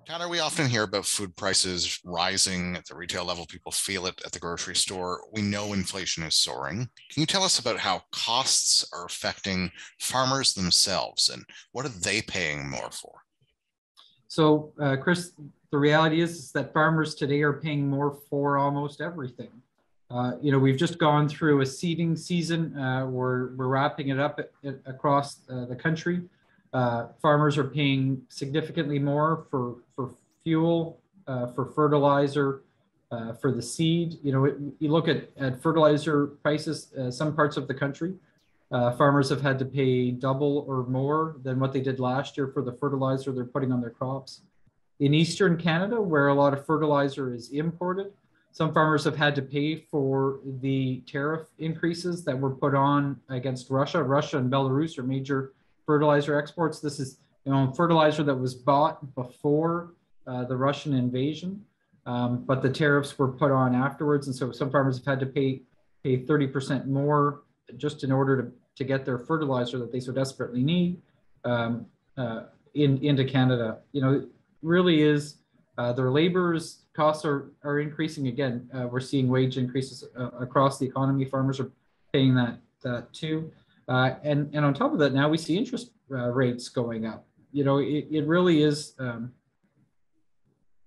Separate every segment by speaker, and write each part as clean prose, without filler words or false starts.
Speaker 1: Tyler, we often hear about food prices rising at the retail level. People feel it at the grocery store. We know inflation is soaring. Can you tell us about how costs are affecting farmers themselves and what are they paying more for?
Speaker 2: So, Chris, the reality is that farmers today are paying more for almost everything. We've just gone through a seeding season. We're wrapping it up across the country. Farmers are paying significantly more for fuel, for fertilizer, for the seed. You look at fertilizer prices, some parts of the country, farmers have had to pay double or more than what they did last year for the fertilizer they're putting on their crops. In Eastern Canada, where a lot of fertilizer is imported, some farmers have had to pay for the tariff increases that were put on against Russia. Russia and Belarus are major fertilizer exports. This is fertilizer that was bought before the Russian invasion, but the tariffs were put on afterwards. And so some farmers have had to pay 30% more just in order to get their fertilizer that they so desperately need into Canada. It really is their labor's costs are increasing again. We're seeing wage increases across the economy. Farmers are paying that too. And on top of that, now we see interest rates going up. It really is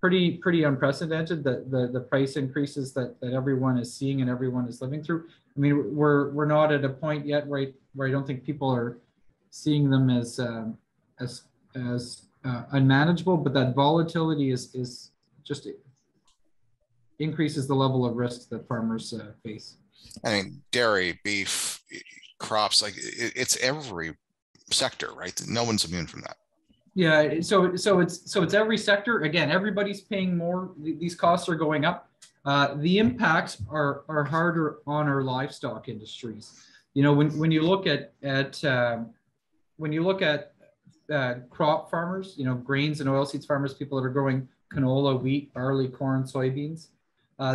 Speaker 2: pretty unprecedented, the price increases that everyone is seeing and everyone is living through. I mean, we're not at a point yet where I don't think people are seeing them as unmanageable, but that volatility is just increases the level of risks that farmers face.
Speaker 1: I mean, dairy, beef, crops, like it's every sector, right? No one's immune from that.
Speaker 2: Yeah, so it's every sector. Again, everybody's paying more. These costs are going up. The impacts are harder on our livestock industries. When you look at crop farmers, grains and oilseeds farmers, people that are growing canola, wheat, barley, corn, soybeans,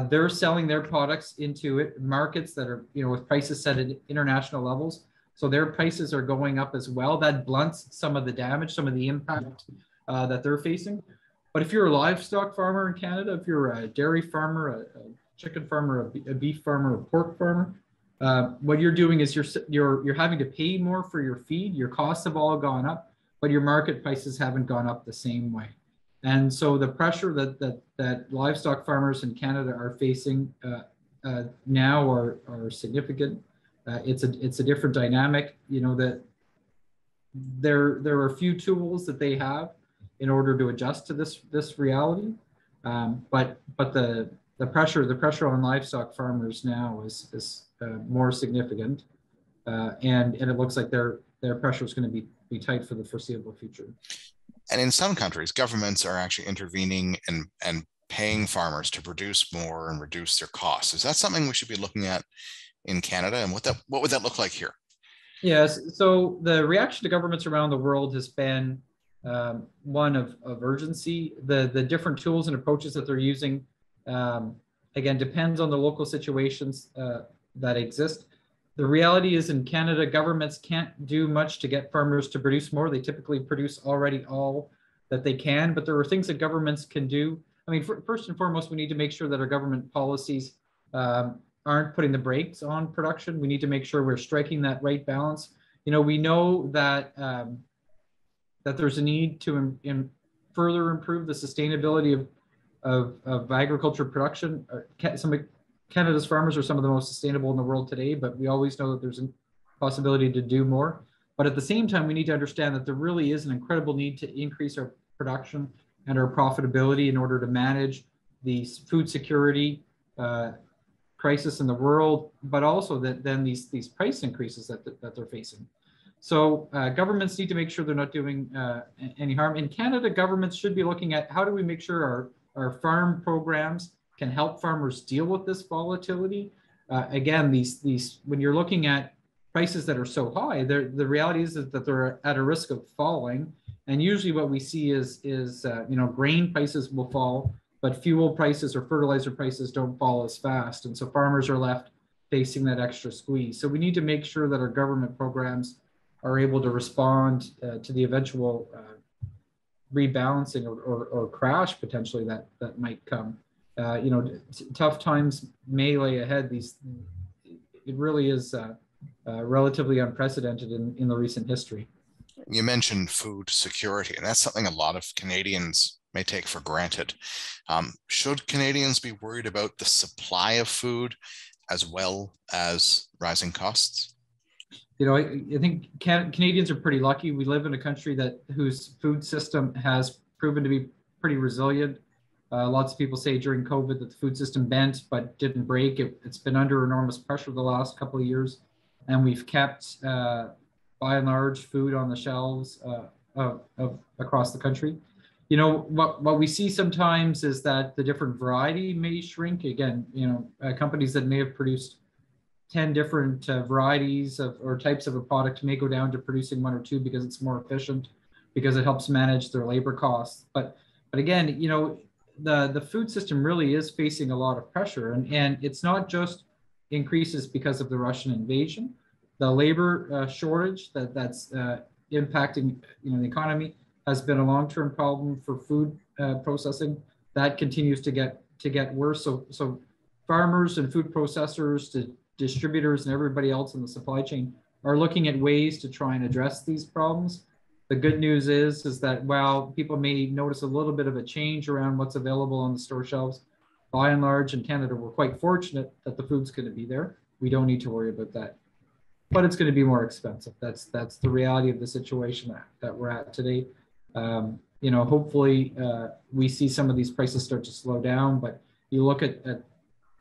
Speaker 2: they're selling their products into markets that are with prices set at international levels. So their prices are going up as well. That blunts some of the damage, some of the impact that they're facing. But if you're a livestock farmer in Canada, if you're a dairy farmer, a chicken farmer, a beef farmer, a pork farmer, what you're doing is you're having to pay more for your feed. Your costs have all gone up, but your market prices haven't gone up the same way. And so the pressure that livestock farmers in Canada are facing now are significant. It's a different dynamic. That there are a few tools that they have in order to adjust to this reality, but the pressure on livestock farmers now is more significant, and it looks like their pressure is going to be tight for the foreseeable future.
Speaker 1: And in some countries, governments are actually intervening and paying farmers to produce more and reduce their costs. Is that something we should be looking at in Canada, and what would that look like here?
Speaker 2: Yes, so the reaction to governments around the world has been one of urgency. The different tools and approaches that they're using, again, depends on the local situations that exist. The reality is in Canada, governments can't do much to get farmers to produce more. They typically produce already all that they can, but there are things that governments can do. I mean, first and foremost, we need to make sure that our government policies aren't putting the brakes on production. We need to make sure we're striking that right balance. We know that that there's a need to further improve the sustainability of agriculture production. Some of Canada's farmers are some of the most sustainable in the world today, but we always know that there's a possibility to do more. But at the same time, we need to understand that there really is an incredible need to increase our production and our profitability in order to manage the food security crisis in the world, but also then these price increases that they're facing. So governments need to make sure they're not doing any harm. In Canada, governments should be looking at how do we make sure our farm programs can help farmers deal with this volatility. Again, these when you're looking at prices that are so high, the reality is that they're at a risk of falling. And usually what we see is grain prices will fall, but fuel prices or fertilizer prices don't fall as fast. And so farmers are left facing that extra squeeze. So we need to make sure that our government programs are able to respond to the eventual rebalancing or crash potentially that might come. Tough times may lay ahead. It really is relatively unprecedented in the recent history.
Speaker 1: You mentioned food security, and that's something a lot of Canadians may take for granted. Should Canadians be worried about the supply of food as well as rising costs?
Speaker 2: I think Canadians are pretty lucky. We live in a country whose food system has proven to be pretty resilient. Lots of people say during COVID that the food system bent but didn't break. It's been under enormous pressure the last couple of years, and we've kept, by and large, food on the shelves across the country. What we see sometimes is that the different variety may shrink. Again, companies that may have produced 10 different varieties or types of a product may go down to producing 1 or 2 because it's more efficient, because it helps manage their labor costs. But again, the food system really is facing a lot of pressure, and it's not just increases because of the Russian invasion. The labor shortage that's impacting the economy has been a long-term problem for food processing that continues to get worse. So farmers and food processors, distributors, and everybody else in the supply chain are looking at ways to try and address these problems. The good news is that while people may notice a little bit of a change around what's available on the store shelves, by and large in Canada, we're quite fortunate that the food's going to be there. We don't need to worry about that, but it's going to be more expensive. That's the reality of the situation that we're at today. Hopefully we see some of these prices start to slow down, but you look at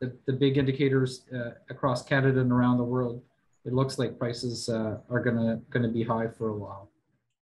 Speaker 2: the big indicators across Canada and around the world, it looks like prices are going to be high for a while.